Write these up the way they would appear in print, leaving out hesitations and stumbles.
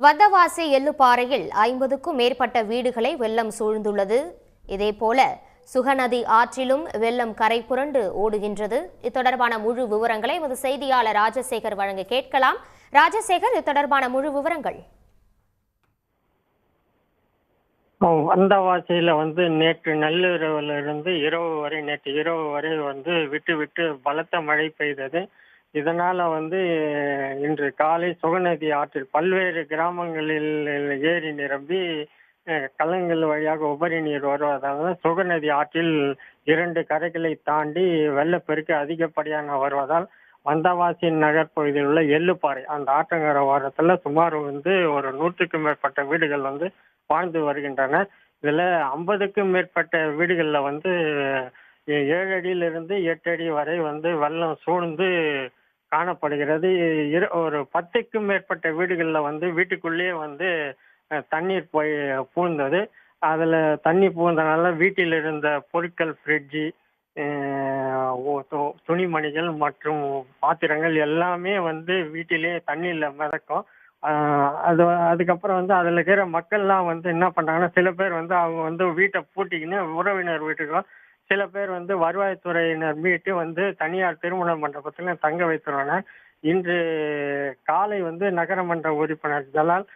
வந்தவாசி எள்ளுப்பாறையில் 50க்கும் மேற்பட்ட வீடுகளை வெள்ளம் சூழ்ந்துள்ளது. இதேபோல சுகநதி ஆற்றிலும் வெள்ளம் கரை புரண்டு ஓடுகின்றது. இது தொடர்பான முழு விவரங்களை எமது செய்தியாளர் ராஜசேகர் வழங்க கேட்கலாம். ராஜசேகர், இது தொடர்பான முழு விவரங்கள். வந்தவாசியில நேற்று நள்ளிரவுல இருந்து நேற்று இரவு வரை விட்டு விட்டு பலத்த மழை பெய்தது. இதனால இன்று காலை சுகநதி ஆற்றில் பல்வேறு கிராமங்களில் ஏரி நிரம்பி கலங்கள் வழியாக உபரி நீர் வருவதால் சுகநதி ஆற்றில் 2 கரைகளை தாண்டி வெள்ளப்பெருக்கு அதிகப்படியான வருவதால் வந்தவாசி நகர் பகுதியில் உள்ள எள்ளுப்பாறை அந்த ஆற்றங்கரை ஓரத்துல சுமார் ஒரு 100க்கும் மேற்பட்ட வீடுகள் வாழ்ந்து வருகின்றன. இதுல 50க்கும் மேற்பட்ட வீடுகள்ல 7 அடியிலிருந்து 8 அடி வரை வெள்ளம் சூழ்ந்து காணப்படுகிறது. ஒரு 10க்கும் மேற்பட்ட வீடுகள்ல வீட்டுக்குள்ளேயே தண்ணீர் போய் பூந்தது. அதுல தண்ணி பூந்தனால வீட்டில் இருந்த பொருட்கள், ஃப்ரிட்ஜு, துணிமணிகள் மற்றும் பாத்திரங்கள் எல்லாமே வீட்டிலேயே தண்ணியில மிதக்கும். அதுக்கப்புறம் அதுல இருக்கிற மக்கள்லாம் என்ன பண்ணாங்கன்னா, சில பேர் அவங்க வீட்டை பூட்டிக்கின்னு உறவினர் வீட்டுக்கும், சில பேர் வருவாய்த்துறையினர் மீட்டு தனியார் திருமண மண்டபத்துல தங்க வைத்துள்ளனர். இன்று காலை நகரமன்ற உறுப்பினர் ஜலால்,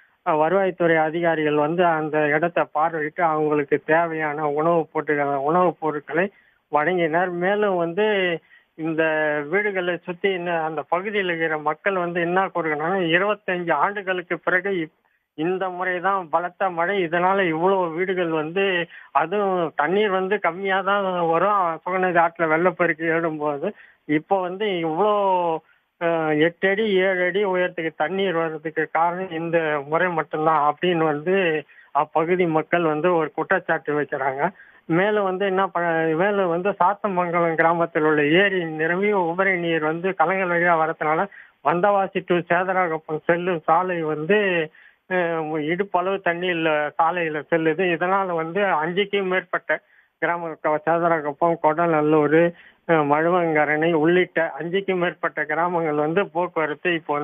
வருவாய்த்துறை அதிகாரிகள் அந்த இடத்தை பார்வையிட்டு அவங்களுக்கு தேவையான உணவுப் பொருட்களை வழங்கினர். மேலும் இந்த வீடுகளை சுத்தி அந்த பகுதியில் இருக்கிற மக்கள் என்ன கூறுகிறாங்க, 25 ஆண்டுகளுக்கு பிறகு இந்த முறைதான் பலத்த மழை. இதனால இவ்வளவு வீடுகள் அதுவும் தண்ணீர் கம்மியா தான் வரும். சுகநதி ஆற்றுல வெள்ளப்பெருக்கு ஏறும்போது இப்போ இவ்வளோ 8 அடி 7 அடி உயரத்துக்கு தண்ணீர் வர்றதுக்கு காரணம் இந்த முறை மட்டும்தான் அப்படின்னு அப்பகுதி மக்கள் ஒரு குற்றச்சாட்டு வைக்கிறாங்க. மேலும் மேலும் சாத்தமங்கலம் கிராமத்தில் உள்ள ஏரி நிரம்பி உபரி நீர் கலங்கள் வழியா வரதுனால வந்தவாசி டு சேதராகுப்பம் செல்லும் சாலை இடுப்பளவு தண்ணியில் சாலையில செல்லுது. இதனால 5க்கும் மேற்பட்ட கிராம சேதராகுப்பம், கொடநல்லூர், மழுவங்கரணை உள்ளிட்ட 5க்கும் மேற்பட்ட கிராமங்கள் போக்குவரத்து இப்போ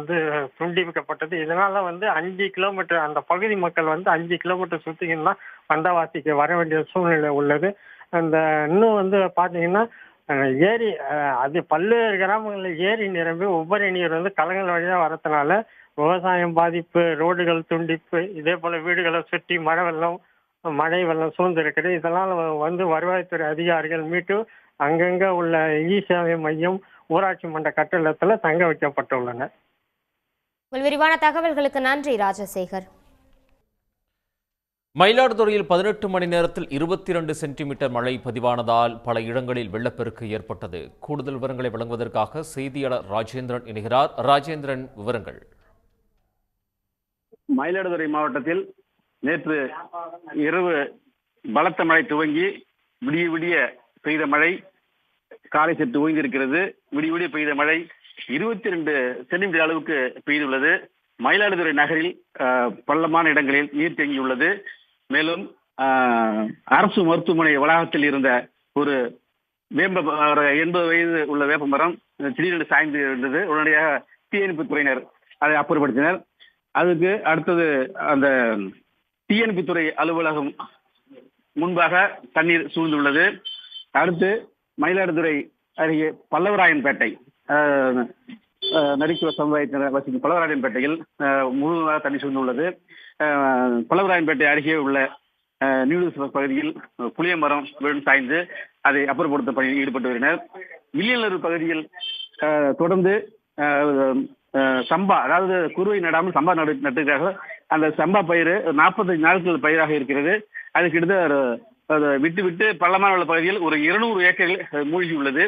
துண்டிக்கப்பட்டது. இதனால 5 கிலோமீட்டர் அந்த பகுதி மக்கள் 5 கிலோமீட்டர் சுத்திக்கின்னு தான் வந்தவாசிக்கு வர வேண்டிய சூழ்நிலை உள்ளது. அந்த இன்னும் பாத்தீங்கன்னா ஏரி அது பல்வேறு கிராமங்களில் ஏரி நிரம்பி உபரி நீர் கலங்கள் வழியா வரதுனால விவசாயம் பாதிப்பு, ரோடுகள் துண்டிப்பு, இதே போல வீடுகளை சுற்றி மழை வெள்ளம் சூழ்ந்திருக்கிறது. இதனால் வருவாய்த்துறை அதிகாரிகள் மீட்டு அங்கங்க உள்ள சேவை மையம், ஊராட்சி மன்ற கட்டிடத்துல தங்க வைக்கப்பட்டுள்ளனர். விரிவான தகவல்களுக்கு நன்றி ராஜசேகர். மயிலாடுதுறையில் 18 மணி நேரத்தில் 22 சென்டிமீட்டர் மழை பதிவானதால் பல இடங்களில் வெள்ளப்பெருக்கு ஏற்பட்டது. கூடுதல் விவரங்களை வழங்குவதற்காக செய்தியாளர் ராஜேந்திரன் இணைகிறார். ராஜேந்திரன், விவரங்கள். மயிலாடுதுறை மாவட்டத்தில் நேற்று இரவு பலத்த மழை துவங்கி விடிய விடிய பெய்த மழை காலை சற்று ஓய்ந்திருக்கிறது. விடிய விடிய பெய்த மழை 22 சென்டிமீட்டர் அளவுக்கு பெய்துள்ளது. மயிலாடுதுறை நகரில் பள்ளமான இடங்களில் நீர் தேங்கியுள்ளது. மேலும் அரசு மருத்துவமனை வளாகத்தில் இருந்த ஒரு 80 வயது உள்ள வேப்ப மரம் திடீரென்று சாய்ந்து இருந்தது. உடனடியாக தீயணைப்பு துறையினர் அதை அப்புறப்படுத்தினர். அதுக்கு அடுத்தது அந்த தீயணைப்பு துறை அலுவலகம் முன்பாக தண்ணீர் சூழ்ந்துள்ளது. அடுத்து மயிலாடுதுறை அருகே பல்லவராயன்பேட்டை நரிக்குவ சமுதாயத்தினர் வசிக்கும் பல்லவராயன்பேட்டையில் முழுவதாக தண்ணி சூழ்ந்துள்ளது. பல்லவராயன்பேட்டை அருகே உள்ள நியூஸ் பகுதியில் புளிய மரம் சாய்ந்து அதை அப்புறப்படுத்த பணியில் ஈடுபட்டு வருகின்றனர். வில்லியனூர் பகுதியில் தொடர்ந்து சம்பா, அதாவது குறுவை நடாமல் சம்பா நட்டுக்காக அந்த சம்பா பயிர் 45 நாட்கள் பயிராக இருக்கிறது. அது கிட்டத்தட்ட விட்டு விட்டு பள்ளமான உள்ள பகுதியில் ஒரு 200 ஏக்கர்கள் மூழ்கி உள்ளது.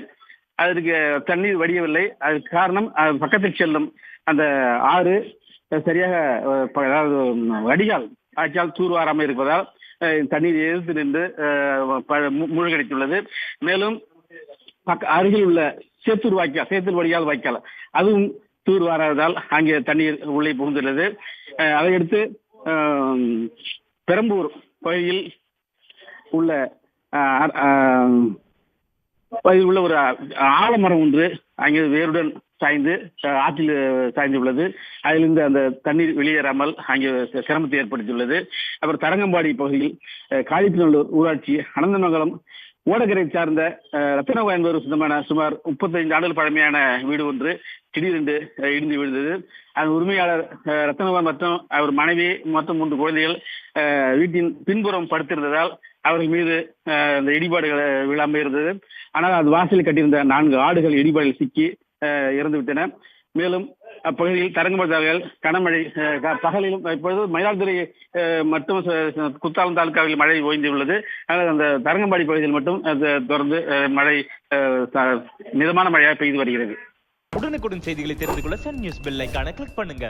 அதற்கு தண்ணீர் வடியவில்லை. அதுக்கு காரணம் பக்கத்தில் செல்லும் அந்த ஆறு சரியாக, அதாவது வடிகால் ஆட்சியால் தூர்வாராமல் இருப்பதால் தண்ணீர் எதிர்த்து நின்று மூழ்கடித்துள்ளது. மேலும் அருகில் உள்ள சேத்தூர் வடிகால் வாய்க்கால் அதுவும் தூர்வாராததால் அங்கே தண்ணீர் உள்ளே புகுந்துள்ளது. அதையடுத்து பெரம்பூர் பகுதியில் உள்ள ஒரு ஆலமரம் ஒன்று அங்கே வேருடன் சாய்ந்து ஆற்றில் சாய்ந்துள்ளது. அதிலிருந்து அந்த தண்ணீர் வெளியேறாமல் அங்கே சிரமத்தை ஏற்படுத்தியுள்ளது. அப்புறம் தரங்கம்பாடி பகுதியில் காளித்தநல்லூர் ஊராட்சி அனந்தமங்கலம் ஓடகரை சார்ந்த ரத்தனவா என்பவர் சொந்தமான சுமார் 35 ஆண்டுகள் பழமையான வீடு ஒன்று திடீரென்று இடிந்து விழுந்தது. அதன் உரிமையாளர் ரத்தனவா மற்றும் அவர் மனைவி மற்றும் 3 குழந்தைகள் வீட்டின் பின்புறம் படுத்திருந்ததால் அவர்கள் மீது இந்த இடிபாடுகள் விழாமல் இருந்தது. ஆனால் அது வாசலில் கட்டியிருந்த 4 ஆடுகள் இடிபாடில் சிக்கி இறந்துவிட்டன. மேலும் அப்பகுதியில் தரங்கம்பாடி கனமழை பகலிலும் இப்பொழுது மயிலாடுதுறை மற்றும் குத்தாலம் தாலுகாவில் மழை ஓய்ந்துள்ளது. ஆனால் அந்த தரங்கம்பாடி பகுதியில் மட்டும் தொடர்ந்து மழை மிதமான மழையாக பெய்து வருகிறது. உடனுக்குடன் செய்திகளை தெரிந்து கொள்ள சன் நியூஸ் பெல் ஐகானை கிளிக் பண்ணுங்க.